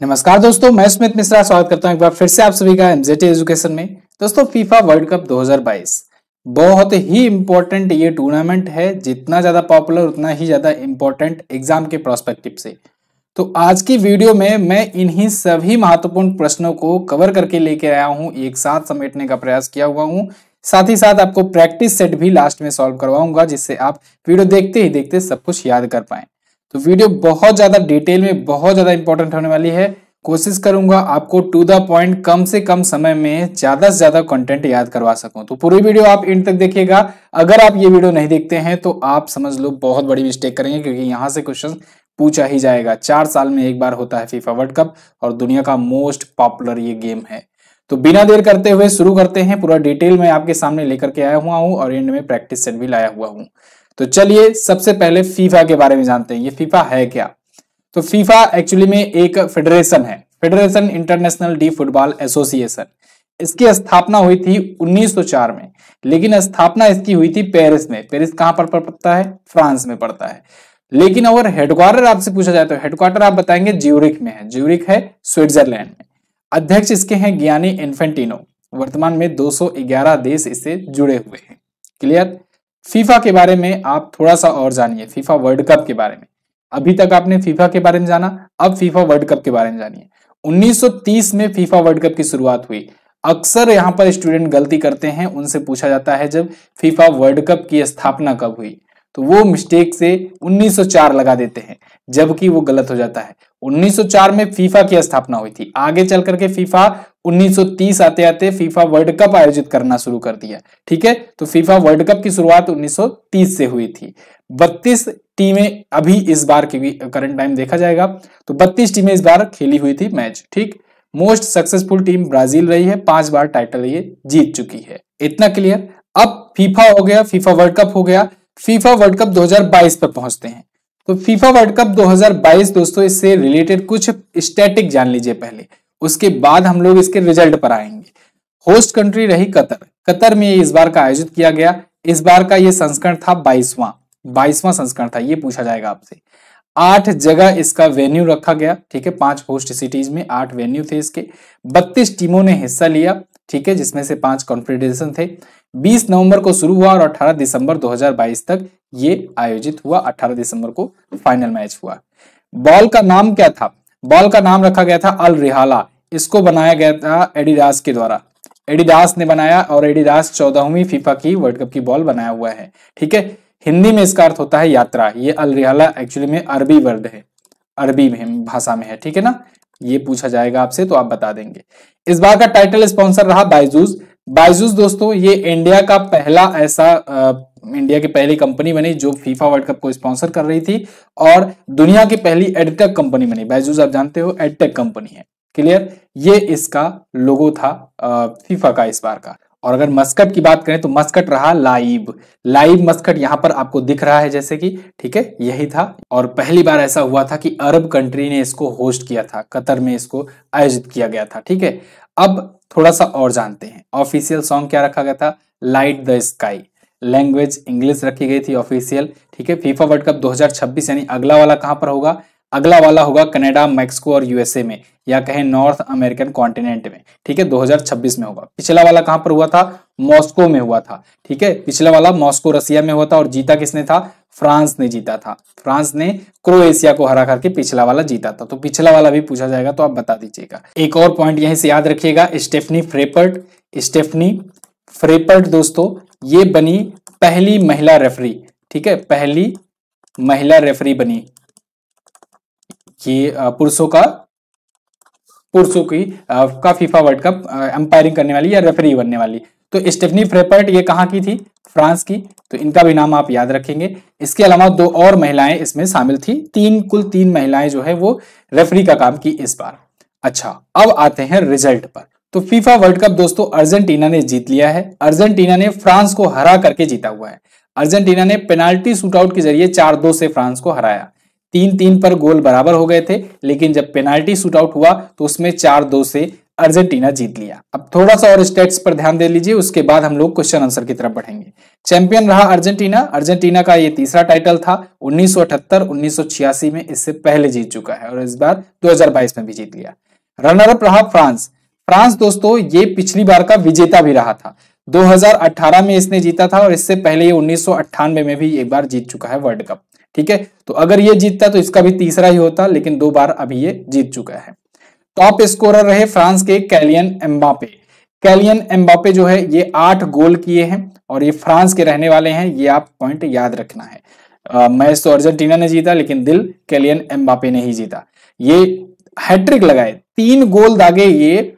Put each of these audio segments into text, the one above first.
नमस्कार दोस्तों, मैं स्मित मिश्रा स्वागत करता हूं एक बार फिर से आप सभी का एमजेटी एजुकेशन में। दोस्तों, फीफा वर्ल्ड कप 2022 बहुत ही इंपॉर्टेंट ये टूर्नामेंट है। जितना ज्यादा पॉपुलर उतना ही ज्यादा इंपॉर्टेंट एग्जाम के प्रोस्पेक्टिव से। तो आज की वीडियो में मैं इन्हीं सभी महत्वपूर्ण प्रश्नों को कवर करके लेके आया हूं, एक साथ समेटने का प्रयास किया हुआ हूं। साथ ही साथ आपको प्रैक्टिस सेट भी लास्ट में सॉल्व करवाऊंगा, जिससे आप वीडियो देखते ही देखते सब कुछ याद कर पाए। तो वीडियो बहुत ज्यादा डिटेल में बहुत ज्यादा इंपॉर्टेंट होने वाली है। कोशिश करूंगा आपको टू द पॉइंट कम से कम समय में ज्यादा से ज्यादा कंटेंट याद करवा सकूं। तो पूरी वीडियो आप एंड तक देखिएगा। अगर आप ये वीडियो नहीं देखते हैं तो आप समझ लो बहुत बड़ी मिस्टेक करेंगे, क्योंकि यहां से क्वेश्चन पूछा ही जाएगा। 4 साल में एक बार होता है फीफा वर्ल्ड कप और दुनिया का मोस्ट पॉपुलर ये गेम है। तो बिना देर करते हुए शुरू करते हैं। पूरा डिटेल में आपके सामने लेकर के आया हुआ हूं और एंड में प्रैक्टिस सेट भी लाया हुआ हूं। तो चलिए सबसे पहले फीफा के बारे में जानते हैं। ये फीफा है क्या? तो फीफा एक्चुअली में एक फेडरेशन है, federation international D football association. इसकी स्थापना हुई थी 1904 में, लेकिन स्थापना इसकी हुई थी पेरिस में। पेरिस कहां पर पड़ता है? फ्रांस में पड़ता है। लेकिन अगर हेडक्वार्टर आपसे पूछा जाए तो हेडक्वार्टर आप बताएंगे ज्यूरिख में है। ज्यूरिख है स्विट्जरलैंड में। अध्यक्ष इसके हैं गियानी इन्फेंटिनो। वर्तमान में 211 देश इससे जुड़े हुए हैं। क्लियर? फीफा के बारे में आप थोड़ा सा और जानिए, फीफा वर्ल्ड कप के बारे में। अभी तक आपने फीफा के बारे में जाना, अब फीफा वर्ल्ड कप के बारे में जानिए। 1930 में फीफा वर्ल्ड कप की शुरुआत हुई। अक्सर यहां पर स्टूडेंट गलती करते हैं, उनसे पूछा जाता है जब फीफा वर्ल्ड कप की स्थापना कब हुई, तो वो मिस्टेक से 1904 लगा देते हैं, जबकि वो गलत हो जाता है। 1904 में फीफा की स्थापना हुई थी। आगे चल करके फीफा 1930 आते आते फीफा वर्ल्ड कप आयोजित करना शुरू कर दिया। ठीक है, तो फीफा वर्ल्ड कप की शुरुआत 1930 से हुई थी। 32 टीमें अभी इस बार की करंट टाइम देखा जाएगा तो 32 टीमें इस बार खेली हुई थी मैच। ठीक, मोस्ट सक्सेसफुल टीम ब्राजील रही है, 5 बार टाइटल ये जीत चुकी है। इतना क्लियर? अब फीफा हो गया, फीफा वर्ल्ड कप हो गया। फीफा वर्ल्ड कप 2022 पर पहुंचते हैं। तो फीफा वर्ल्ड कप 2022 दोस्तों, इससे रिलेटेड कुछ स्टैटिक जान लीजिए पहले, उसके बाद हम लोग इसके रिजल्ट पर आएंगे। होस्ट कंट्री रही कतर। कतर में इस बार का आयोजित किया गया। इस बार का ये संस्करण था 22वां संस्करण था। ये पूछा जाएगा आपसे। 8 जगह इसका वेन्यू रखा गया। ठीक है, 5 होस्ट सिटीज में 8 वेन्यू थे इसके। 32 टीमों ने हिस्सा लिया। ठीक है, जिसमें से 5 कॉन्फेडरेशन थे। 20 नवंबर को शुरू हुआ और 18 दिसंबर 2022 तक ये आयोजित हुआ। 18 दिसंबर को फाइनल मैच हुआ। बॉल का नाम क्या था? बॉल का नाम रखा गया था अल रिहाला। इसको बनाया गया था एडिडास के द्वारा। एडिडास ने बनाया और एडिडास 14वीं फीफा की वर्ल्ड कप की बॉल बनाया हुआ है। ठीक है, हिंदी में इसका अर्थ होता है यात्रा। ये अल रिहाला एक्चुअली में अरबी वर्ड है, अरबी में भाषा में है। ठीक है ना, ये पूछा जाएगा आपसे तो आप बता देंगे। इस बार का टाइटल स्पॉन्सर रहा बायजूस। बायजूस दोस्तों, ये इंडिया का पहला ऐसा इंडिया की पहली कंपनी बनी जो फीफा वर्ल्ड कप को स्पॉन्सर कर रही थी और दुनिया की पहली एडटेक कंपनी बनी। बायजूस आप जानते हो एडटेक कंपनी है। क्लियर? ये इसका लोगो था फीफा का इस बार का। और अगर मस्कट की बात करें तो मस्कट रहा लाइव। लाइव मस्कट यहां पर आपको दिख रहा है जैसे कि, ठीक है, यही था। और पहली बार ऐसा हुआ था कि अरब कंट्री ने इसको होस्ट किया था, कतर में इसको आयोजित किया गया था। ठीक है, अब थोड़ा सा और जानते हैं। ऑफिशियल सॉन्ग क्या रखा गया था? Light the sky. Language English रखी गई थी ऑफिशियल। ठीक है, फीफा वर्ल्ड कप 2026 यानी अगला वाला कहां पर होगा? अगला वाला होगा कनाडा, मैक्सिको और यूएसए में, या कहें नॉर्थ अमेरिकन कॉन्टिनेंट में। ठीक है, 2026 में होगा। पिछला वाला कहां पर हुआ था? मॉस्को में हुआ था। ठीक है, पिछला वाला मॉस्को रसिया में हुआ था और जीता किसने था? फ्रांस ने जीता था। फ्रांस ने क्रोएशिया को हरा करके पिछला वाला जीता था। तो पिछला वाला भी पूछा जाएगा तो आप बता दीजिएगा। एक और पॉइंट यहीं से याद रखिएगा, स्टेफनी फ्रेपर्ट। स्टेफनी फ्रेपर्ट दोस्तों, ये बनी पहली महिला रेफरी। ठीक है, पहली महिला रेफरी बनी। ये पुरुषों की का फीफा वर्ल्ड कप अंपायरिंग करने वाली या रेफरी बनने वाली। तो स्टेफनी फ्रेपर्ट ये कहां की थी? फ्रांस की। तो इनका भी नाम आप याद रखेंगे। इसके अलावा 2 और महिलाएं इसमें शामिल थी। कुल 3 महिलाएं जो है वो रेफरी का काम की इस बार। अच्छा, अब आते हैं रिजल्ट पर। तो फीफा वर्ल्ड कप दोस्तों अर्जेंटीना ने जीत लिया है। अर्जेंटीना ने फ्रांस को हरा करके जीता हुआ है। अर्जेंटीना ने पेनाल्टी शूटआउट के जरिए 4-2 से फ्रांस को हराया। 3-3 पर गोल बराबर हो गए थे, लेकिन जब पेनाल्टी शूटआउट हुआ तो उसमें 4-2 से अर्जेंटीना जीत लिया। अब थोड़ा सा और स्टेट्स पर ध्यान दे लीजिए, उसके बाद हम लोग क्वेश्चन आंसर की तरफ बढ़ेंगे। चैंपियन रहा अर्जेंटीना। अर्जेंटीना का ये तीसरा टाइटल था। 1978, 1986 में इससे पहले जीत चुका है और इस बार 2022 में भी जीत लिया। रनर अप रहा फ्रांस। फ्रांस दोस्तों ये पिछली बार का विजेता भी रहा था। 2018 में इसने जीता था और इससे पहले ये 1998 में भी एक बार जीत चुका है वर्ल्ड कप। ठीक है, तो अगर ये जीतता तो इसका भी तीसरा ही होता, लेकिन 2 बार अभी ये जीत चुका है। टॉप स्कोरर रहे फ्रांस के कैलियन एम्बापे। कैलियन एम्बापे जो है ये 8 गोल किए हैं और ये फ्रांस के रहने वाले हैं, ये आप पॉइंट याद रखना है। मैच तो अर्जेंटीना ने जीता लेकिन दिल कैलियन एम्बापे ने ही जीता। ये हैट्रिक लगाए, 3 गोल दागे ये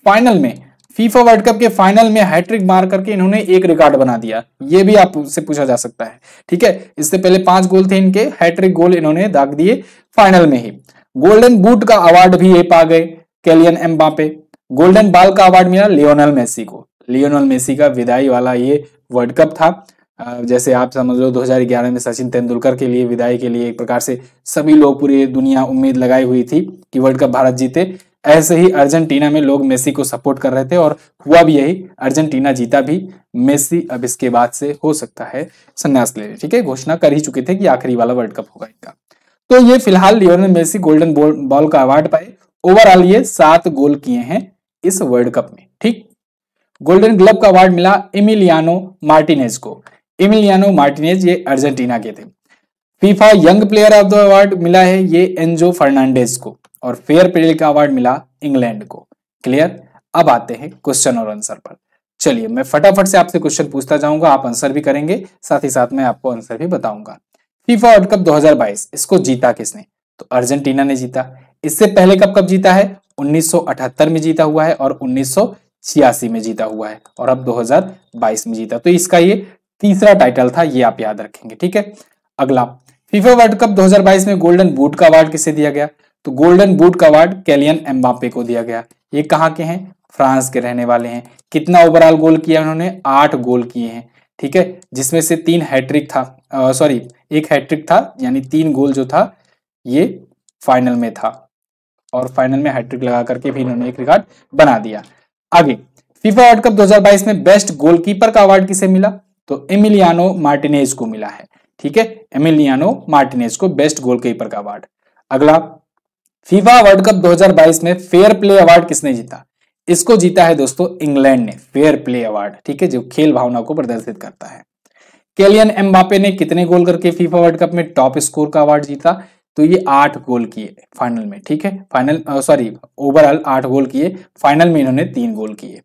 फाइनल में, फीफा वर्ल्ड कप के फाइनल में हैट्रिक मार करके इन्होंने एक रिकॉर्ड बना दिया। ये भी आपसे पूछा जा सकता है। ठीक है, इससे पहले 5 गोल थे इनके, हैट्रिक गोल इन्होंने दाग दिए फाइनल में ही। गोल्डन बूट का अवार्ड भी ये पा गए कैलियन एम्बापे। गोल्डन बॉल का अवार्ड मिला लियोनेल मेसी को। लियोनेल मेसी का विदाई वाला ये वर्ल्ड कप था। जैसे आप समझ लो 2011 में सचिन तेंदुलकर के लिए विदाई के लिए एक प्रकार से सभी लोग, पूरी दुनिया उम्मीद लगाई हुई थी कि वर्ल्ड कप भारत जीते, ऐसे ही अर्जेंटीना में लोग मेसी को सपोर्ट कर रहे थे और हुआ भी यही, अर्जेंटीना जीता भी। मेसी अब इसके बाद से हो सकता है संन्यास ले ले। ठीक है, घोषणा कर ही चुके थे कि आखिरी वाला वर्ल्ड कप होगा इनका। तो ये फिलहाल लियोनेल मेसी गोल्डन बॉल का अवार्ड पाए। ओवरऑल ये 7 गोल किए हैं इस वर्ल्ड कप में। ठीक, गोल्डन ग्लव का अवार्ड मिला एमिलियानो मार्टिनेज को। एमिलियानो मार्टिनेज ये अर्जेंटीना के थे। FIFA young player of the award मिला है ये एंजो फर्नांडेज को और फेयर प्ले का अवार्ड मिला इंग्लैंड को। क्लियर। अब आते हैं क्वेश्चन और आंसर पर। चलिए मैं फटाफट से आपसे क्वेश्चन पूछता जाऊंगा, आप आंसर भी करेंगे, साथ ही साथ मैं आपको आंसर भी बताऊंगा। फीफा वर्ल्ड कप 2022 इसको जीता किसने? तो अर्जेंटीना ने जीता। इससे पहले कब जीता है? 1978 में जीता हुआ है और 1986 में जीता हुआ है और अब 2022 में जीता। तो इसका ये तीसरा टाइटल था, ये आप याद रखेंगे। ठीक है, अगला फीफा वर्ल्ड कप 2022 में गोल्डन बूट का अवार्ड किसे दिया गया? तो गोल्डन बूट का अवार्ड कैलियन एम्बापे को दिया गया। ये कहाँ के हैं? फ्रांस के रहने वाले हैं। कितना ओवरऑल गोल किया उन्होंने? 8 गोल किए हैं। ठीक है, जिसमें से 3 हैट्रिक था, सॉरी 1 हैट्रिक था, यानी 3 गोल जो था ये फाइनल में था और फाइनल में हैट्रिक लगा करके भी इन्होंने एक रिकॉर्ड बना दिया। आगे फीफा वर्ल्ड कप 2022 में बेस्ट गोलकीपर का अवार्ड किसे मिला? तो एमिलियानो मार्टिनेज को मिला है। ठीक है, एमिलियानो मार्टिनेज को बेस्ट गोलकीपर का अवार्ड। अगला फीफा वर्ल्ड कप 2022 में फेयर प्ले अवार्ड किसने जीता? इसको जीता है दोस्तों इंग्लैंड ने, फेयर प्ले अवार्ड। ठीक है, जो खेल भावना को प्रदर्शित करता है। कैलियन एम्बापे ने कितने गोल करके फीफा वर्ल्ड कप में टॉप स्कोर का अवार्ड जीता? तो ये 8 गोल किए फाइनल में। ठीक है, ओवरऑल 8 गोल किए, फाइनल में इन्होंने 3 गोल किए।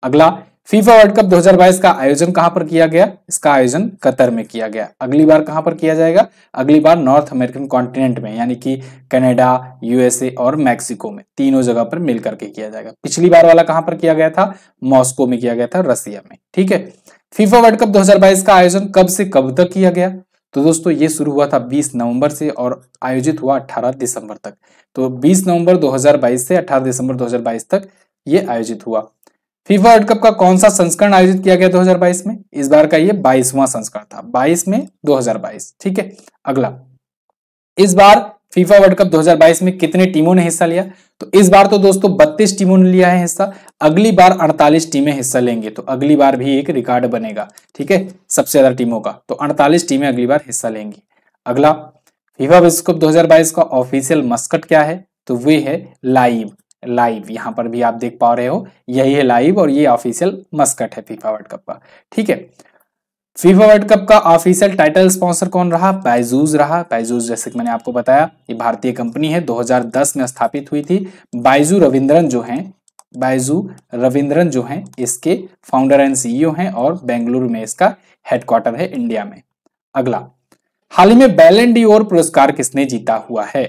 अगला फीफा वर्ल्ड कप 2022 का आयोजन कहां पर किया गया? इसका आयोजन कतर में किया गया। अगली बार कहां पर किया जाएगा? अगली बार नॉर्थ अमेरिकन कॉन्टिनेंट में, यानी कि कनाडा, यूएसए और मैक्सिको में, तीनों जगह पर मिल करके किया जाएगा। पिछली बार वाला कहां पर किया गया था? मॉस्को में किया गया था, रसिया में। ठीक है, फीफा वर्ल्ड कप 2022 का आयोजन कब से कब तक किया गया? तो दोस्तों ये शुरू हुआ था 20 नवंबर से और आयोजित हुआ 18 दिसंबर तक। तो 20 नवंबर 2022 से 18 दिसंबर 2022 तक ये आयोजित हुआ। फीफा वर्ल्ड कप का कौन सा संस्करण आयोजित किया गया 2022 में? इस बार का ये 22वां संस्करण था, 22 में 2022। ठीक है, अगला इस बार फीफा वर्ल्ड कप 2022 में कितने टीमों ने हिस्सा लिया? तो इस बार तो दोस्तों 32 टीमों ने लिया है हिस्सा। अगली बार 48 टीमें हिस्सा लेंगे, तो अगली बार भी एक रिकॉर्ड बनेगा। ठीक है, सबसे ज्यादा टीमों का, तो 48 टीमें अगली बार हिस्सा लेंगी। अगला फीफा विश्व कप 2022 का ऑफिशियल मस्कट क्या है? तो वे है लाइव। लाइव यहां पर भी आप देख पा रहे हो, यही है लाइव और ये ऑफिशियल मस्कट है फीफा वर्ल्ड कप का। ठीक है, फीफा वर्ल्ड कप का ऑफिशियल टाइटल स्पॉन्सर कौन रहा? बायजूस रहा। बायजूस जैसे कि मैंने आपको बताया ये भारतीय कंपनी है, 2010 में स्थापित हुई थी। बायजू रविंद्रन जो हैं इसके फाउंडर एंड सीईओ हैं और बेंगलुरु में इसका हेडक्वार्टर है, इंडिया में। अगला हाल ही में बैलन डी ओर पुरस्कार किसने जीता हुआ है?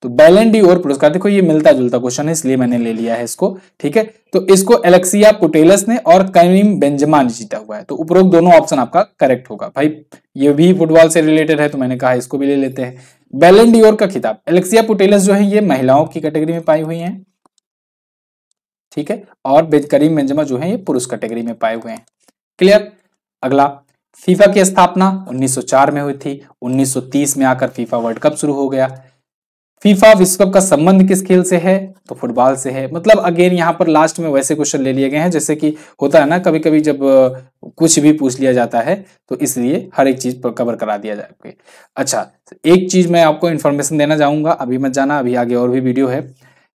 तो बैलन डी ओर पुरस्कार, देखो ये मिलता जुलता क्वेश्चन है इसलिए मैंने ले लिया है इसको। ठीक है, तो इसको एलेक्सिया पुटेलस ने और करीम बेंजेमा ने जीता हुआ है। तो उपरोक्त दोनों ऑप्शन आपका करेक्ट होगा। भाई ये भी फुटबॉल से रिलेटेड है तो मैंने कहा इसको भी ले लेते हैं। बैलन डी ओर का खिताब एलेक्सिया पुटेलस जो है ये महिलाओं की कैटेगरी में पाई हुई है। ठीक है, और करीम बेंजेमा जो है ये पुरुष कैटेगरी में पाए हुए हैं। क्लियर। अगला फीफा की स्थापना 1904 में हुई थी। 1930 में आकर फीफा वर्ल्ड कप शुरू हो गया। फीफा विश्व कप का संबंध किस खेल से है? तो फुटबॉल से है। मतलब अगेन यहाँ पर लास्ट में वैसे क्वेश्चन ले लिए गए हैं जैसे कि होता है ना कभी कभी जब कुछ भी पूछ लिया जाता है तो इसलिए हर एक चीज पर कवर करा दिया जाए। अच्छा, एक चीज मैं आपको इन्फॉर्मेशन देना चाहूंगा, अभी मत जाना, अभी आगे और भी वीडियो है।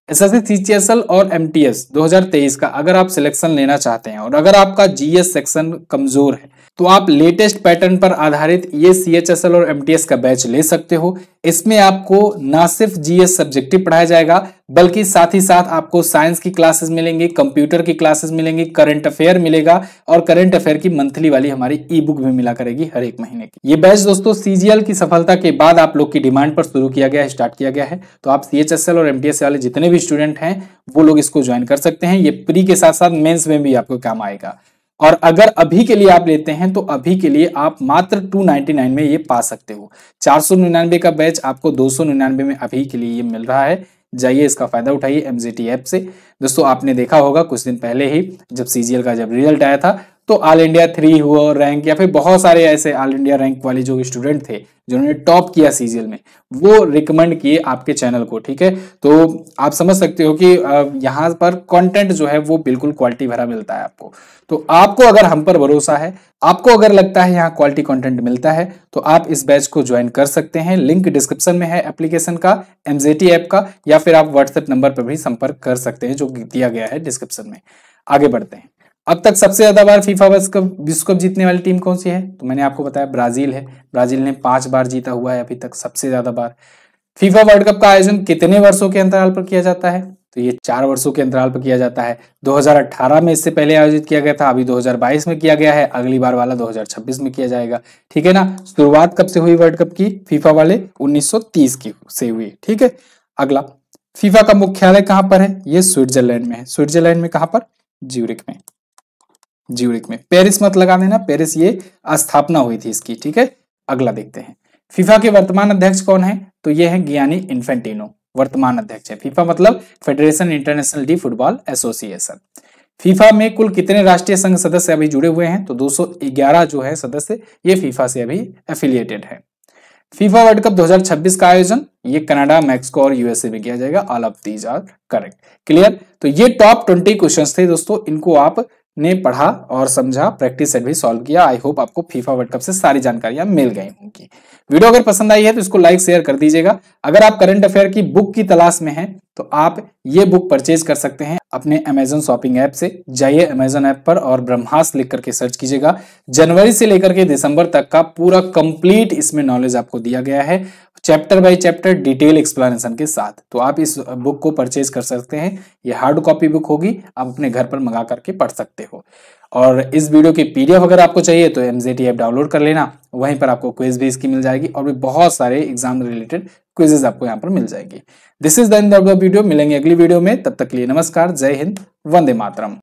एसएससी सीजीएसएल और एमटीएस 2023 का अगर आप सिलेक्शन लेना चाहते हैं और अगर आपका जीएस सेक्शन कमजोर है तो आप लेटेस्ट पैटर्न पर आधारित ये सीएचएसएल और एमटीएस का बैच ले सकते हो। इसमें आपको ना सिर्फ जीएस सब्जेक्टिव पढ़ाया जाएगा बल्कि साथ ही साथ आपको साइंस की क्लासेस मिलेंगी, कंप्यूटर की क्लासेस मिलेंगी, करंट अफेयर मिलेगा और करंट अफेयर की मंथली वाली हमारी ई बुक भी मिला करेगी हर एक महीने की। ये बैच दोस्तों सीजीएल की सफलता के बाद आप लोग की डिमांड पर शुरू किया गया है, स्टार्ट किया गया है। तो आप सीएचएसएल और एमटीएस वाले जितने भी स्टूडेंट हैं वो लोग इसको ज्वाइन कर सकते हैं। ये प्री के साथ साथ मेंस में भी आपको काम आएगा। और अगर अभी के लिए आप लेते हैं तो अभी के लिए आप मात्र 299 में ये पा सकते हो। 499 का बैच आपको 299 में अभी के लिए ये मिल रहा है। जाइए इसका फायदा उठाइए एमजीटी ऐप से। दोस्तों आपने देखा होगा कुछ दिन पहले ही जब सीजीएल का जब रिजल्ट आया था तो ऑल इंडिया 3 हुआ रैंक या फिर बहुत सारे ऐसे ऑल इंडिया रैंक वाले जो स्टूडेंट थे जिन्होंने टॉप किया सीजीएल में वो रिकमेंड किए आपके चैनल को। ठीक है, तो आप समझ सकते हो कि यहाँ पर कंटेंट जो है वो बिल्कुल क्वालिटी भरा मिलता है आपको। तो आपको अगर हम पर भरोसा है, आपको अगर लगता है यहाँ क्वालिटी कंटेंट मिलता है तो आप इस बैच को ज्वाइन कर सकते हैं। लिंक डिस्क्रिप्शन में है एप्लीकेशन का, एमजेटी ऐप का, या फिर आप व्हाट्सएप नंबर पर भी संपर्क कर सकते हैं जो दिया गया है डिस्क्रिप्शन में। आगे बढ़ते हैं। अब तक सबसे ज्यादा बार फीफा विश्व कप जीतने वाली टीम कौन सी है? तो मैंने आपको बताया ब्राजील है। ब्राजील ने 5 बार जीता हुआ है अभी तक सबसे ज्यादा बार। फीफा वर्ल्ड कप का आयोजन कितने वर्षों के अंतराल पर किया जाता है? तो ये 4 वर्षों के अंतराल पर किया जाता है। 2018 में इससे पहले आयोजित किया गया था, अभी 2022 में किया गया है, अगली बार वाला 2026 में किया जाएगा। ठीक है ना। शुरुआत कब से हुई वर्ल्ड कप की? फीफा वाले 1930 की से हुई। ठीक है। अगला, फीफा का मुख्यालय कहां पर है? ये स्विट्जरलैंड में है। स्विट्जरलैंड में कहां पर? ज्यूरिख में। ज्यूरिख में, पेरिस मत लगा देना, पेरिस ये स्थापना हुई थी इसकी। ठीक है। अगला देखते हैं, फीफा के वर्तमान अध्यक्ष कौन है? तो ये है गियानी इन्फेंटिनो, वर्तमान अध्यक्ष है। फीफा मतलब federation international D football association. FIFA में कुल कितने राष्ट्रीय संघ सदस्य अभी जुड़े हुए हैं? तो 211 जो है सदस्य ये फीफा से अभी एफिलिएटेड है। फीफा वर्ल्ड कप 2026 का आयोजन ये कनाडा, मैक्सिको और यूएसए में किया जाएगा। All of these are correct. Clear. तो ये टॉप 20 क्वेश्चंस थे दोस्तों, इनको आप ने पढ़ा और समझा, प्रैक्टिस सेट भी सॉल्व किया। आई होप आपको फीफा वर्ल्ड कप से सारी जानकारियां मिल गई होंगी। वीडियो अगर पसंद आई है तो इसको लाइक शेयर कर दीजिएगा। अगर आप करंट अफेयर की बुक की तलाश में हैं तो आप ये बुक परचेज कर सकते हैं अपने अमेजन शॉपिंग ऐप से। जाइए अमेजन ऐप पर और ब्रह्मास्त्र लिख करके सर्च कीजिएगा। जनवरी से लेकर के दिसंबर तक का पूरा कंप्लीट इसमें नॉलेज आपको दिया गया है, chapter by chapter detail explanation के साथ। तो आप इस बुक को परचेज कर सकते हैं। ये हार्ड कॉपी बुक होगी, आप अपने घर पर मंगा करके पढ़ सकते हो। और इस वीडियो की पीडीएफ अगर आपको चाहिए तो एमजेटी ऐप डाउनलोड कर लेना, वहीं पर आपको क्विज भी इसकी मिल जाएगी और भी बहुत सारे एग्जाम रिलेटेड क्विजेस आपको यहाँ पर मिल जाएगी। This is the end of the video. मिलेंगे अगली वीडियो में, तब तक के लिए नमस्कार, जय हिंद, वंदे मातरम।